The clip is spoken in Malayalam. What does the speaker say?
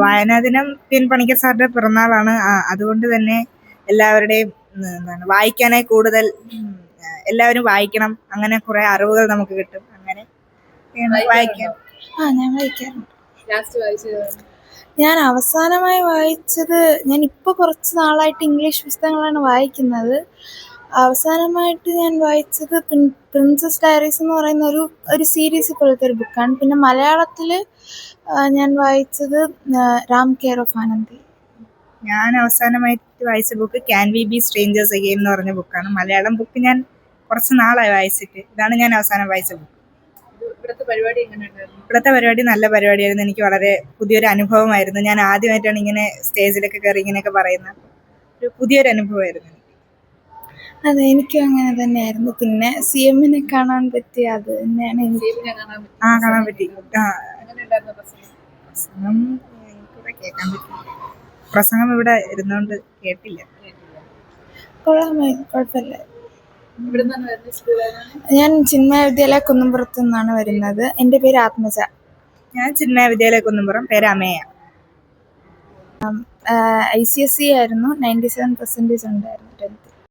വായനാ ദിനം പി.എൻ. പണിക്കർ സാറിന്റെ പിറന്നാളാണ്. അതുകൊണ്ട് തന്നെ എല്ലാവരുടെയും എന്താണ് വായിക്കാനായി കൂടുതൽ എല്ലാവരും വായിക്കണം. അങ്ങനെ കുറെ അറിവുകൾ നമുക്ക് കിട്ടും. അങ്ങനെ വായിക്കാം. ഞാൻ വായിക്കാറുണ്ട്. ഞാൻ അവസാനമായി വായിച്ചത്, ഞാൻ ഇപ്പോൾ കുറച്ച് നാളായിട്ട് ഇംഗ്ലീഷ് പുസ്തകങ്ങളാണ് വായിക്കുന്നത്. അവസാനമായിട്ട് ഞാൻ വായിച്ചത് പ്രിൻസസ് ഡയറീസ് എന്ന് പറയുന്ന ഒരു സീരീസ് പോലത്തെ ഒരു ബുക്കാണ്. പിന്നെ മലയാളത്തിൽ ഞാൻ വായിച്ചത് രാം കെയർ ഓഫ് ആനന്ദി. ഞാൻ അവസാനമായിട്ട് വായിച്ച book can we B strangers again എന്ന് പറഞ്ഞ ബുക്കാണ്. മലയാളം ബുക്ക് ഞാൻ കുറച്ച് നാളായി വായിച്ചിട്ട്. ഇതാണ് ഞാൻ അവസാനം വായിച്ച ബുക്ക്. ഇവിടുത്തെ പരിപാടി നല്ല പരിപാടിയായിരുന്നു. എനിക്ക് വളരെ പുതിയൊരു അനുഭവമായിരുന്നു. ഞാൻ ആദ്യമായിട്ടാണ് ഇങ്ങനെ സ്റ്റേജിലൊക്കെ കയറി ഇങ്ങനെയൊക്കെ പറയുന്നത്. ഒരു പുതിയൊരു അനുഭവമായിരുന്നു. അതെ, എനിക്കും അങ്ങനെ തന്നെയായിരുന്നു. പിന്നെ CM-നെ കാണാൻ പറ്റി, അത് തന്നെയാണ് എനിക്ക്. കാണാൻ പറ്റി. പ്രസംഗം എനിക്കിവിടെ കേൾക്കാൻ പറ്റി. പ്രസംഗം ഇവിടെ ഇരുന്നോണ്ട് കേട്ടില്ല. കുഴപ്പമില്ല. ഞാൻ ചിന്മയ വിദ്യാലയ കുന്നുംപുറത്ത് നിന്നാണ് വരുന്നത്. എൻ്റെ പേര് ആത്മജ. ഞാൻ ചിന്മയ വിദ്യാലയ കുന്നുംപുറം, പേര് അമേയ. ICSE ആയിരുന്നു. 97% ഉണ്ടായിരുന്നു 10th.